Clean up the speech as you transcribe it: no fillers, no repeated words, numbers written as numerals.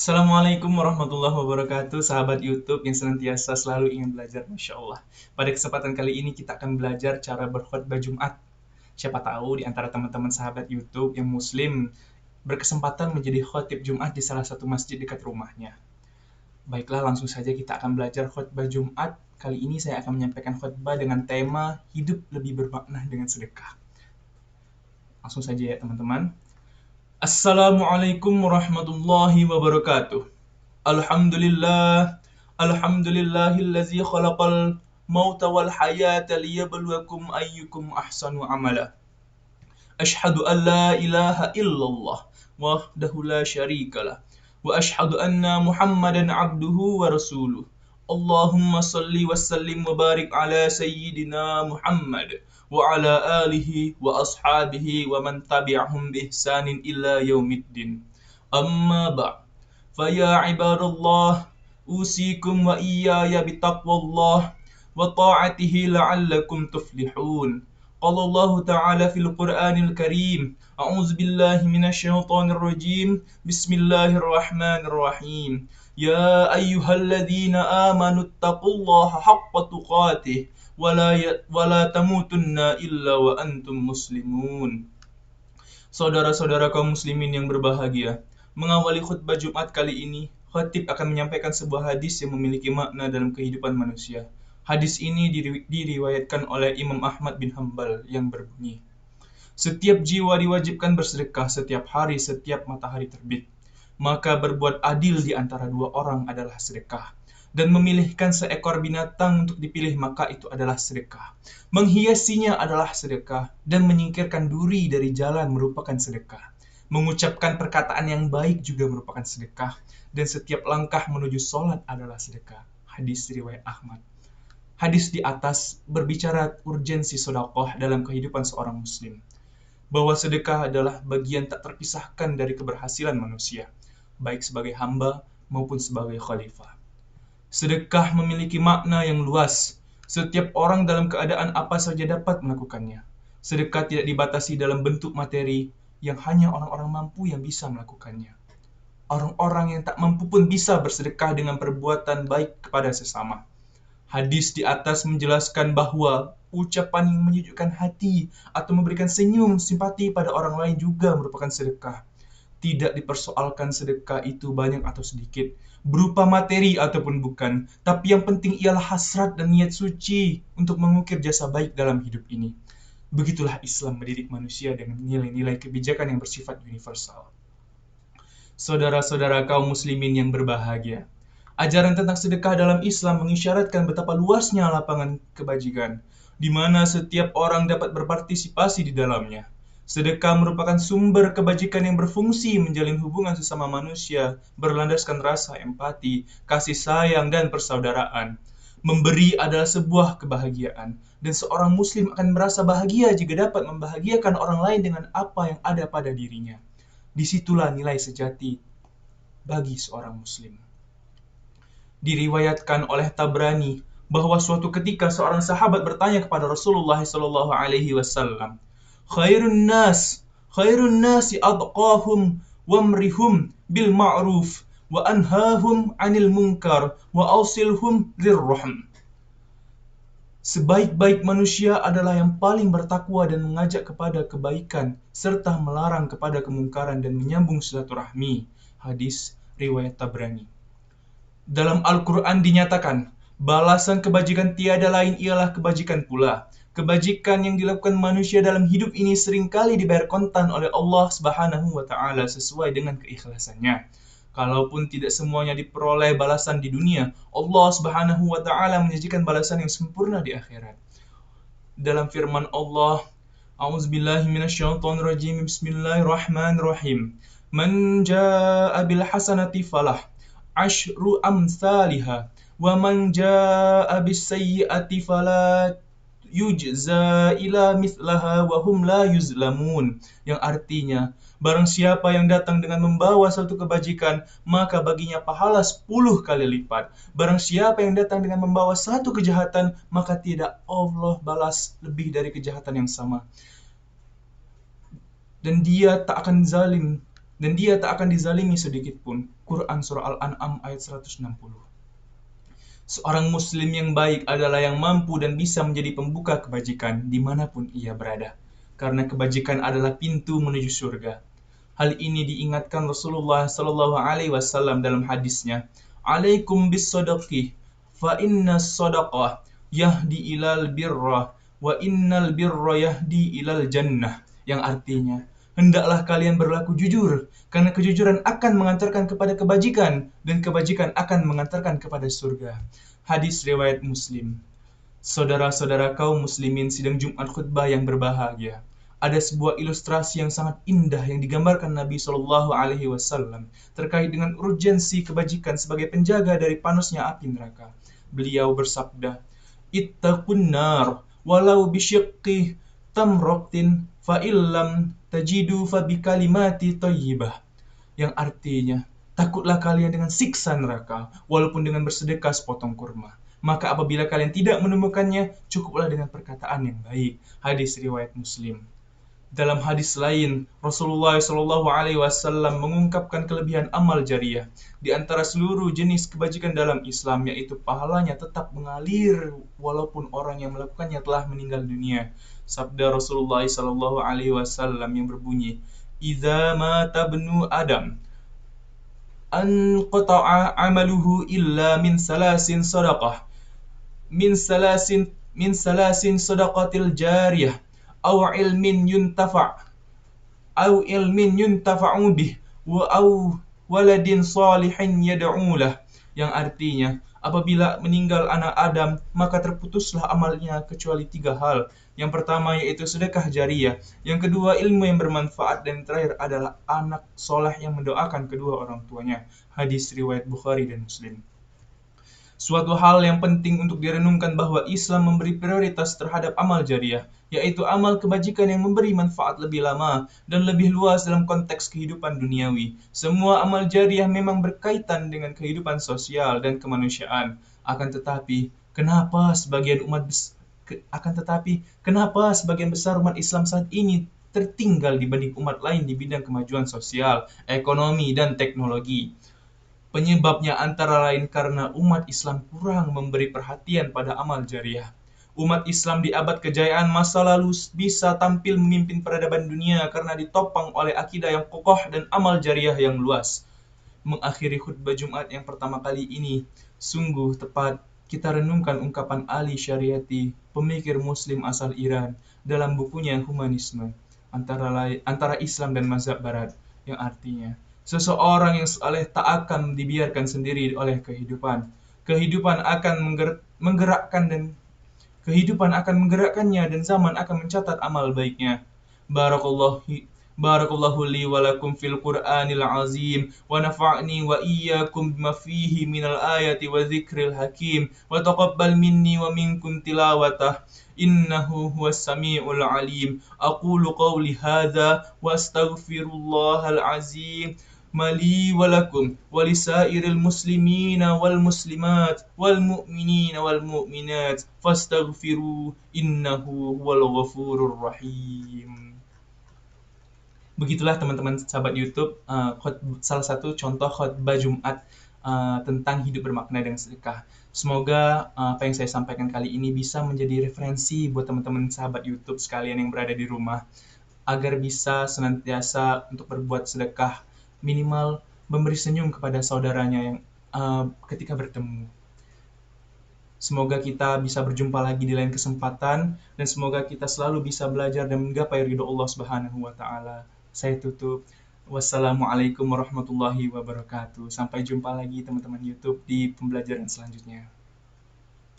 Assalamualaikum warahmatullahi wabarakatuh, sahabat YouTube yang senantiasa selalu ingin belajar, Masya Allah. Pada kesempatan kali ini kita akan belajar cara berkhutbah Jumat. Siapa tahu di antara teman-teman sahabat YouTube yang Muslim berkesempatan menjadi khotib Jumat di salah satu masjid dekat rumahnya. Baiklah, langsung saja kita akan belajar khutbah Jumat. Kali ini saya akan menyampaikan khutbah dengan tema hidup lebih bermakna dengan sedekah. Langsung saja ya teman-teman. Assalamualaikum warahmatullahi wabarakatuh. Alhamdulillah, alhamdulillahillazi khalaqal mauta wal hayata liyabluwakum ayyukum ahsanu amala. Ashhadu an la ilaha illallah wahdahu la syarikalah wa ashhadu anna Muhammadan abduhu wa rasuluh. Allahumma salli wa sallim wa barik ala sayyidina Muhammad wa ala alihi wa ashabihi wa man tabi'ahum bi ihsanin ila yaumiddin. Amma ba'd. فيا عباد الله أوصيكم وإياي بتقوى الله وطاعته لعلكم تفلحون. قال الله تعالى في القرآن الكريم: أعوذ بالله من الشيطان الرجيم، بسم الله الرحمن الرحيم. يا أيها الذين آمنوا اتقوا الله حق تقاته ولا تموتن إلا وأنتم مسلمون. Saudara-saudara kaum muslimin yang berbahagia, mengawali khutbah Jumat kali ini, khatib akan menyampaikan sebuah hadis yang memiliki makna dalam kehidupan manusia. Hadis ini diriwayatkan oleh Imam Ahmad bin Hanbal yang berbunyi, setiap jiwa diwajibkan bersedekah setiap hari setiap matahari terbit. Maka berbuat adil di antara dua orang adalah sedekah. Dan memilihkan seekor binatang untuk dipilih maka itu adalah sedekah. Menghiasinya adalah sedekah. Dan menyingkirkan duri dari jalan merupakan sedekah. Mengucapkan perkataan yang baik juga merupakan sedekah. Dan setiap langkah menuju sholat adalah sedekah. Hadis riwayat Ahmad. Hadis di atas berbicara urgensi sedekah dalam kehidupan seorang muslim. Bahwa sedekah adalah bagian tak terpisahkan dari keberhasilan manusia, baik sebagai hamba maupun sebagai khalifah. Sedekah memiliki makna yang luas. Setiap orang dalam keadaan apa saja dapat melakukannya. Sedekah tidak dibatasi dalam bentuk materi yang hanya orang-orang mampu yang bisa melakukannya. Orang-orang yang tak mampu pun bisa bersedekah dengan perbuatan baik kepada sesama. Hadis di atas menjelaskan bahwa ucapan yang menyejukkan hati atau memberikan senyum simpati pada orang lain juga merupakan sedekah. Tidak dipersoalkan sedekah itu banyak atau sedikit, berupa materi ataupun bukan, tapi yang penting ialah hasrat dan niat suci untuk mengukir jasa baik dalam hidup ini. Begitulah Islam mendidik manusia dengan nilai-nilai kebijakan yang bersifat universal. Saudara-saudara kaum muslimin yang berbahagia, ajaran tentang sedekah dalam Islam mengisyaratkan betapa luasnya lapangan kebajikan, di mana setiap orang dapat berpartisipasi di dalamnya. Sedekah merupakan sumber kebajikan yang berfungsi menjalin hubungan sesama manusia, berlandaskan rasa empati, kasih sayang, dan persaudaraan. Memberi adalah sebuah kebahagiaan, dan seorang muslim akan merasa bahagia jika dapat membahagiakan orang lain dengan apa yang ada pada dirinya. Disitulah nilai sejati bagi seorang muslim. Diriwayatkan oleh Tabrani bahwa suatu ketika seorang sahabat bertanya kepada Rasulullah SAW, khairun nasi adqahum wamrihum bil ma'ruf wa anhahum 'anil munkar wa awsilhum lirrahm. Sebaik-baik manusia adalah yang paling bertakwa dan mengajak kepada kebaikan serta melarang kepada kemungkaran dan menyambung silaturahmi. Hadis riwayat Tabrani. Dalam Al-Quran dinyatakan, balasan kebajikan tiada lain ialah kebajikan pula. Kebajikan yang dilakukan manusia dalam hidup ini seringkali dibayar kontan oleh Allah Subhanahu wa Ta'ala sesuai dengan keikhlasannya. Kalaupun tidak semuanya diperoleh balasan di dunia, Allah Subhanahu wa Ta'ala menyajikan balasan yang sempurna di akhirat. Dalam firman Allah, A'udzubillahi minasyaitonirrajim, Bismillahirrahmanirrahim. Man jaa'a bil hasanati falah asyru amsalihha wa man jaa'a bis sayyi'ati fala yujza ila mithlaha wa hum la yuzlamun, yang artinya barang siapa yang datang dengan membawa satu kebajikan maka baginya pahala 10 kali lipat. Barang siapa yang datang dengan membawa satu kejahatan maka tidak Allah balas lebih dari kejahatan yang sama, dan dia tak akan zalim dan dia tak akan dizalimi sedikit pun. Quran Surah Al-An'am ayat 160. Seorang muslim yang baik adalah yang mampu dan bisa menjadi pembuka kebajikan dimanapun ia berada. Karena kebajikan adalah pintu menuju surga. Hal ini diingatkan Rasulullah Sallallahu Alaihi Wasallam dalam hadisnya, "Alaikum bis sadaqih, fa inna sadaqah yahdi ilal birra, wa innal birra yahdi ilal jannah." Yang artinya, hendaklah kalian berlaku jujur, karena kejujuran akan mengantarkan kepada kebajikan, dan kebajikan akan mengantarkan kepada surga. Hadis riwayat Muslim. Saudara-saudara kaum muslimin sidang Jumat khutbah yang berbahagia. Ada sebuah ilustrasi yang sangat indah yang digambarkan Nabi Shallallahu Alaihi Wasallam terkait dengan urgensi kebajikan sebagai penjaga dari panasnya api neraka. Beliau bersabda, "Ittaqun nar walau bisyiqqi tamratin fa illam tajidu fa bikalimati thayyibah." Yang artinya, takutlah kalian dengan siksa neraka, walaupun dengan bersedekah sepotong kurma. Maka apabila kalian tidak menemukannya, cukuplah dengan perkataan yang baik. Hadis riwayat Muslim. Dalam hadis lain, Rasulullah Shallallahu Alaihi Wasallam mengungkapkan kelebihan amal jariyah. Di antara seluruh jenis kebajikan dalam Islam, yaitu pahalanya tetap mengalir walaupun orang yang melakukannya telah meninggal dunia. Sabda Rasulullah Shallallahu Alaihi Wasallam yang berbunyi, "Idza mata bnu Adam, anqata'a amaluhu illa min salasin sadaqatil jariyah aw ilmin yuntafa'u bih wa aw waladin salihin yad'ulah." Yang artinya, apabila meninggal anak Adam, maka terputuslah amalnya kecuali 3 hal. Yang pertama yaitu sedekah jariyah, yang kedua ilmu yang bermanfaat, dan yang terakhir adalah anak soleh yang mendoakan kedua orang tuanya. Hadis riwayat Bukhari dan Muslim. Suatu hal yang penting untuk direnungkan bahwa Islam memberi prioritas terhadap amal jariyah, yaitu amal kebajikan yang memberi manfaat lebih lama dan lebih luas dalam konteks kehidupan duniawi. Semua amal jariyah memang berkaitan dengan kehidupan sosial dan kemanusiaan. Kenapa sebagian besar umat Islam saat ini tertinggal dibanding umat lain di bidang kemajuan sosial, ekonomi, dan teknologi? Penyebabnya antara lain karena umat Islam kurang memberi perhatian pada amal jariyah. Umat Islam di abad kejayaan masa lalu bisa tampil memimpin peradaban dunia karena ditopang oleh akidah yang kokoh dan amal jariyah yang luas. Mengakhiri khutbah Jumat yang pertama kali ini, sungguh tepat kita renungkan ungkapan Ali Syariati, pemikir Muslim asal Iran, dalam bukunya Humanisme, antara Islam dan mazhab Barat, yang artinya, seseorang yang saleh tak akan dibiarkan sendiri oleh kehidupan. Kehidupan akan menggerakkannya dan zaman akan mencatat amal baiknya. Barakallahu li wa lakum fil Qur'anil azim wa nafa'ni wa iyyakum bima fihi minal ayati wa dzikril hakim wa taqabbal minni wa minkum tilawatah innahu huwas samiul alim. Aqulu qawli hadza wa astaghfirullahal azim mali walakum walisairil muslimina wal muslimat wal mu'minina wal mu'minat fastaghfiru innahu huwal ghafurur rahim. Begitulah teman-teman sahabat YouTube, salah satu contoh khutbah Jumat tentang hidup bermakna dan sedekah. Semoga apa yang saya sampaikan kali ini bisa menjadi referensi buat teman-teman sahabat YouTube sekalian yang berada di rumah, agar bisa senantiasa untuk berbuat sedekah, minimal memberi senyum kepada saudaranya yang ketika bertemu. Semoga kita bisa berjumpa lagi di lain kesempatan, dan semoga kita selalu bisa belajar dan menggapai ridho Allah Subhanahu wa Ta'ala. Saya tutup. Wassalamualaikum warahmatullahi wabarakatuh. Sampai jumpa lagi teman-teman YouTube di pembelajaran selanjutnya.